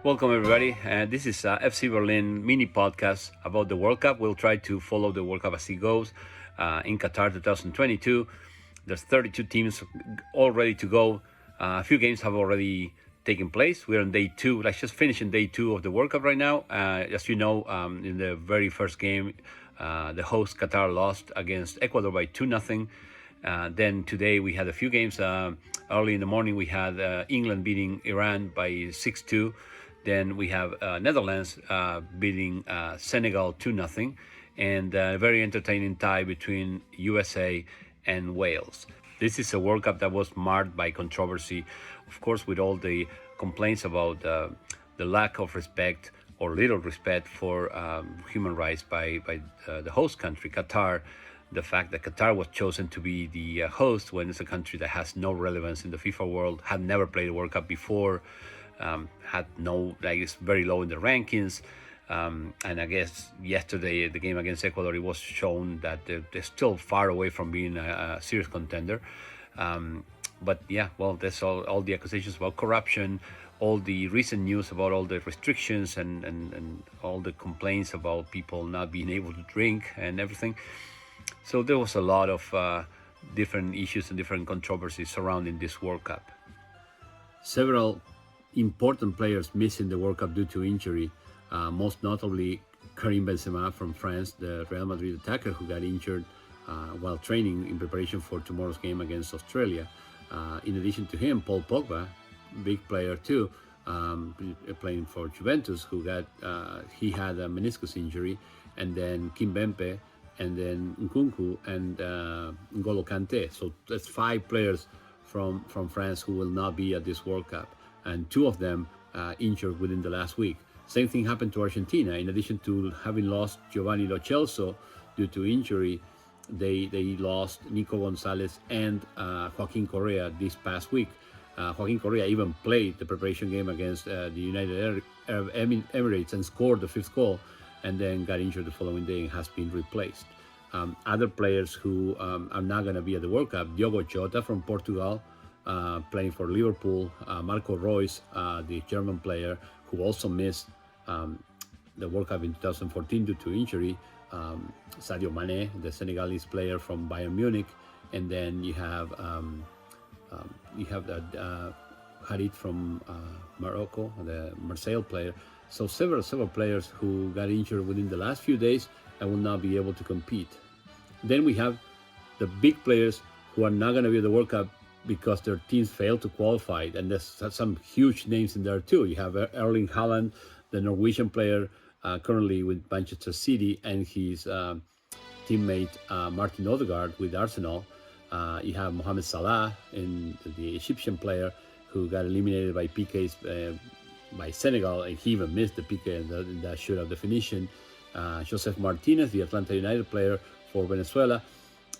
Welcome, everybody. This is FC Berlin mini podcast about the World Cup. We'll try to follow the World Cup as it goes in Qatar 2022. There's 32 teams all ready to go. A few games have already taken place. We're on day two. Let's just finish in day two of the World Cup right now. As you know, in the very first game, the host Qatar lost against Ecuador by 2-0. Then today we had a few games. Early in the morning we had England beating Iran by 6-2. Then we have Netherlands beating Senegal 2-0, and a very entertaining tie between USA and Wales. This is a World Cup that was marred by controversy, of course, with all the complaints about the lack of respect or little respect for human rights by the host country, Qatar. The fact that Qatar was chosen to be the host when it's a country that has no relevance in the FIFA world, had never played a World Cup before, had no, it's very low in the rankings. And I guess yesterday, the game against Ecuador, it was shown that they're still far away from being a serious contender. But yeah, well, there's all the accusations about corruption, all the recent news about all the restrictions and all the complaints about people not being able to drink and everything. So there was a lot of different issues and different controversies surrounding this World Cup. Several important players missing the World Cup due to injury, most notably Karim Benzema from France, the Real Madrid attacker who got injured while training in preparation for tomorrow's game against Australia. In addition to him, Paul Pogba, big player too, playing for Juventus, he had a meniscus injury, and then Kimpembe, and then Nkunku and N'Golo Kante. So that's 5 players from France who will not be at this World Cup, and 2 of them injured within the last week. Same thing happened to Argentina. In addition to having lost Giovanni Lo Celso due to injury, they lost Nico Gonzalez and Joaquin Correa this past week. Joaquin Correa even played the preparation game against the United Arab Emirates and scored the 5th goal, and then got injured the following day and has been replaced. Other players who are not going to be at the World Cup: Diogo Jota from Portugal, playing for Liverpool; Marco Reus, the German player who also missed the World Cup in 2014 due to injury; Sadio Mane, the Senegalese player from Bayern Munich; and then you have Harit from Morocco, the Marseille player. So several players who got injured within the last few days and will not be able to compete. Then we have the big players who are not going to be at the World Cup because their teams failed to qualify, and there's some huge names in there too. You have Erling Haaland, the Norwegian player currently with Manchester City, and his teammate Martin Odegaard with Arsenal. You have Mohamed Salah, the Egyptian player who got eliminated by PKs by Senegal, and he even missed the PK in that shootout definition. Joseph Martinez, the Atlanta United player for Venezuela.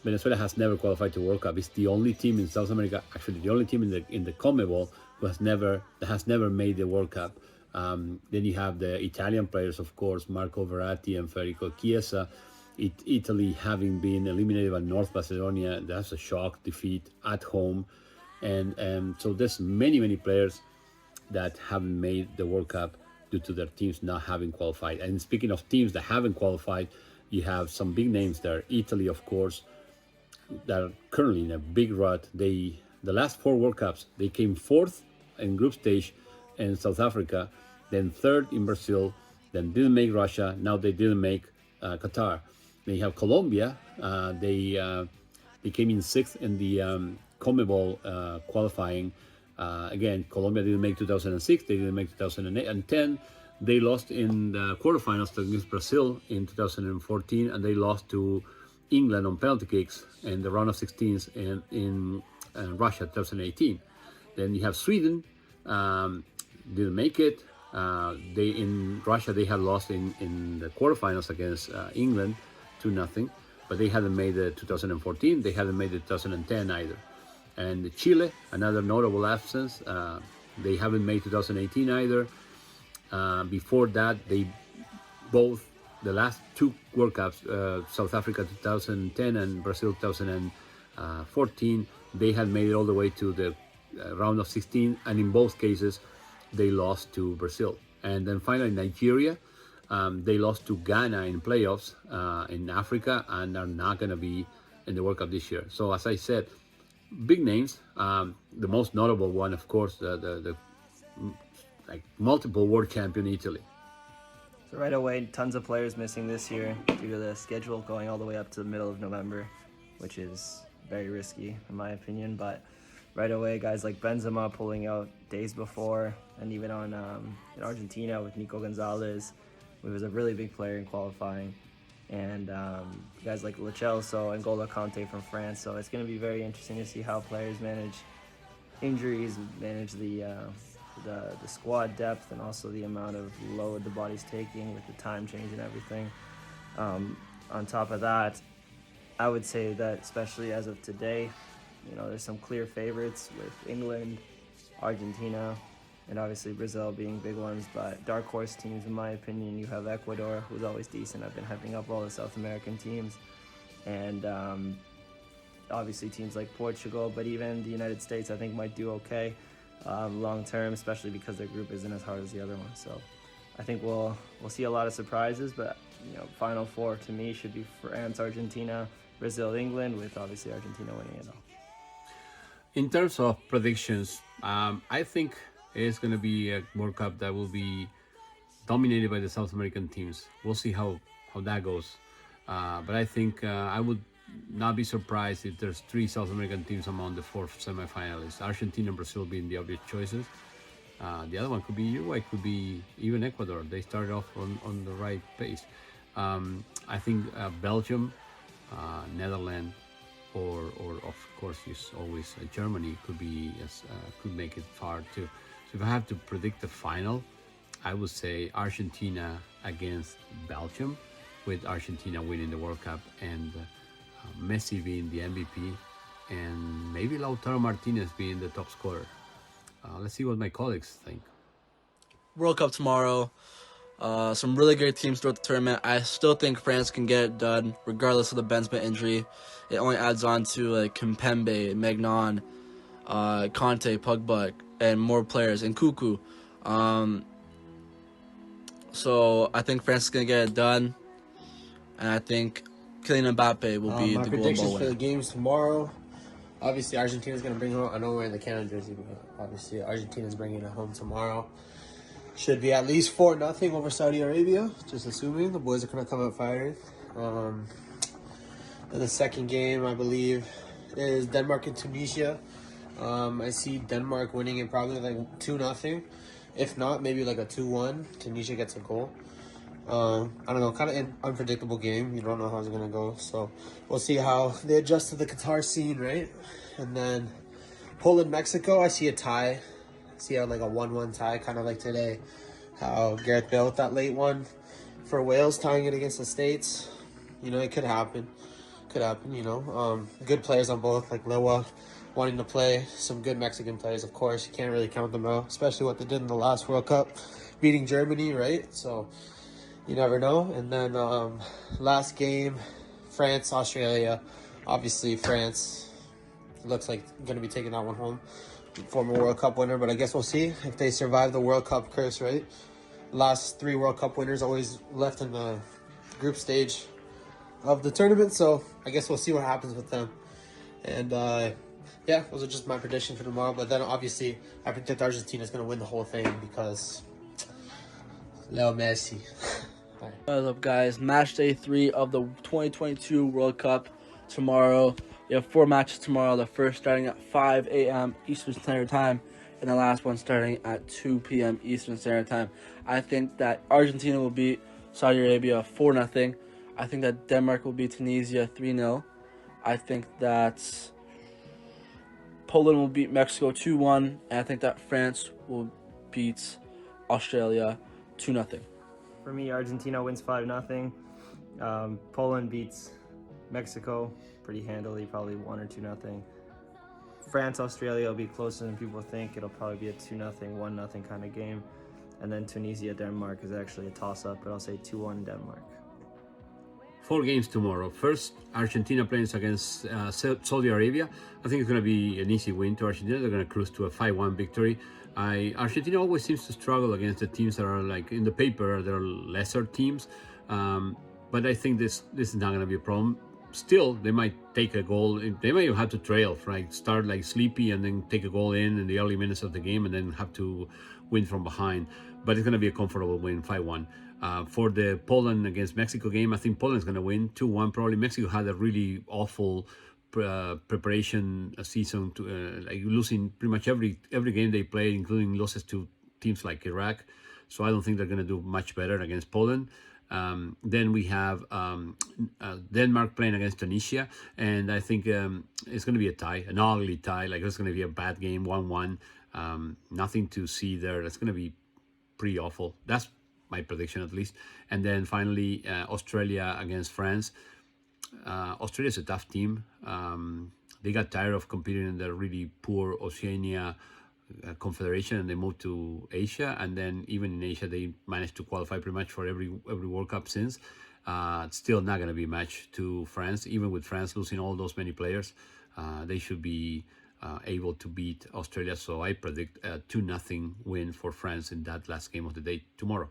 Venezuela has never qualified to World Cup. It's the only team in South America, actually the only team in the CONMEBOL who has never made the World Cup. Then you have the Italian players, of course, Marco Verratti and Federico Chiesa. Italy having been eliminated by North Macedonia, that's a shock defeat at home. And so there's many players that haven't made the World Cup due to their teams not having qualified. And speaking of teams that haven't qualified, you have some big names there. Italy, of course, that are currently in a big rut. The last 4 World Cups, they came 4th in group stage in South Africa, then 3rd in Brazil, then didn't make Russia, now they didn't make Qatar. Then you have Colombia, they came in 6th in the CONMEBOL qualifying. Again, Colombia didn't make 2006, they didn't make 2008 and 10. They lost in the quarterfinals against Brazil in 2014, and they lost to England on penalty kicks in the round of 16s in Russia 2018. Then you have Sweden, didn't make it. In Russia they had lost in the quarterfinals against England 2-0, but they hadn't made the 2014. They hadn't made the 2010 either. And Chile, another notable absence. They haven't made 2018 either. Before that, the last 2 World Cups, South Africa 2010 and Brazil 2014, they had made it all the way to the round of 16, and in both cases, they lost to Brazil. And then finally, Nigeria. They lost to Ghana in playoffs in Africa and are not going to be in the World Cup this year. So as I said, big names. The most notable one, of course, the like multiple world champion Italy. So right away, tons of players missing this year due to the schedule going all the way up to the middle of November, which is very risky in my opinion. But right away, guys like Benzema pulling out days before, and even on in Argentina with Nico Gonzalez, who was a really big player in qualifying, and guys like Lo Celso and N'Golo Kante from France. So it's going to be very interesting to see how players manage injuries, manage the squad depth, and also the amount of load the body's taking with the time change and everything. On top of that, I would say that especially as of today, there's some clear favorites with England, Argentina, and obviously Brazil being big ones. But dark horse teams, in my opinion, you have Ecuador, who's always decent. I've been hyping up all the South American teams, and obviously teams like Portugal, but even the United States I think might do okay long term, especially because their group isn't as hard as the other one. So I think we'll see a lot of surprises, but Final Four to me should be France, Argentina, Brazil, England, with obviously Argentina winning it all. In terms of predictions, I think it's going to be a World Cup that will be dominated by the South American teams. We'll see how that goes. But I think I would not be surprised if there's 3 South American teams among the 4 semifinalists. Argentina and Brazil being the obvious choices. The other one could be Uruguay, could be even Ecuador. They started off on the right pace. I think Belgium, Netherlands, or of course, is always Germany could make it far too. So if I have to predict the final, I would say Argentina against Belgium, with Argentina winning the World Cup and Messi being the MVP, and maybe Lautaro Martinez being the top scorer. Let's see what my colleagues think. World Cup tomorrow. Some really great teams throughout the tournament. I still think France can get it done, regardless of the Benzema injury. It only adds on to like Kimpembe, Magnan, Conte, Pogba, and more players, and Cuckoo. So I think France is going to get it done, and I think Kylian Mbappe will be my the Golden predictions Ball for the winner. games tomorrow. Obviously, Argentina's going to bring home. I know we're in the Canada jersey, but obviously, Argentina's bringing it home tomorrow. Should be at least 4-0 over Saudi Arabia. Just assuming the boys are going to come out firing. And the second game, I believe, is Denmark and Tunisia. I see Denmark winning it probably like 2-0. If not, maybe like a 2-1. Tunisia gets a goal. I don't know, kind of an unpredictable game. You don't know how it's going to go. So we'll see how they adjust to the Qatar scene, right? And then Poland-Mexico, I see a tie. See how like a 1-1 tie, kind of like today. How Gareth Bale with that late one for Wales, tying it against the States. It could happen. Good players on both, like Lewa wanting to play. Some good Mexican players, of course. You can't really count them out, especially what they did in the last World Cup, beating Germany, right? So you never know. And then last game, France, Australia. Obviously, France looks like going to be taking that one home. Former World Cup winner, but I guess we'll see if they survive the World Cup curse, right? Last 3 World Cup winners always left in the group stage of the tournament, so I guess we'll see what happens with them. And those are just my predictions for tomorrow. But then obviously, I predict Argentina is going to win the whole thing because Leo Messi. What's up, guys? Match day 3 of the 2022 World Cup tomorrow. We have 4 matches tomorrow. The first starting at 5 a.m. Eastern Standard Time, and the last one starting at 2 p.m. Eastern Standard Time. I think that Argentina will beat Saudi Arabia 4-0. I think that Denmark will beat Tunisia 3-0. I think that Poland will beat Mexico 2-1. And I think that France will beat Australia 2-0. For me, Argentina wins 5-0. Poland beats Mexico pretty handily, probably 1 or 2-0. France, Australia will be closer than people think. It'll probably be a 2-0, 1-0 kind of game. And then Tunisia, Denmark is actually a toss-up, but I'll say 2-1 Denmark. 4 games tomorrow. First, Argentina playing against Saudi Arabia. I think it's going to be an easy win to Argentina. They're going to cruise to a 5-1 victory. Argentina always seems to struggle against the teams that are like in the paper, they're lesser teams. But I think this is not going to be a problem. Still, they might take a goal. They might have to trail, right? Start like sleepy and then take a goal in the early minutes of the game, and then have to win from behind. But it's going to be a comfortable win, 5-1. For the Poland against Mexico game, I think Poland's going to win 2-1. Probably Mexico had a really awful preparation season, to like losing pretty much every game they played, including losses to teams like Iraq. So I don't think they're going to do much better against Poland. Then we have Denmark playing against Tunisia, and I think it's going to be a tie, an ugly tie. Like it's going to be a bad game, 1-1. Nothing to see there. That's going to be pretty awful. That's my prediction, at least. And then finally, Australia against France. Australia is a tough team. They got tired of competing in the really poor Oceania confederation, and they moved to Asia. And then even in Asia, they managed to qualify pretty much for every World Cup since. It's still not going to be a match to France. Even with France losing all those many players, they should be able to beat Australia. So I predict a 2-0 win for France in that last game of the day tomorrow.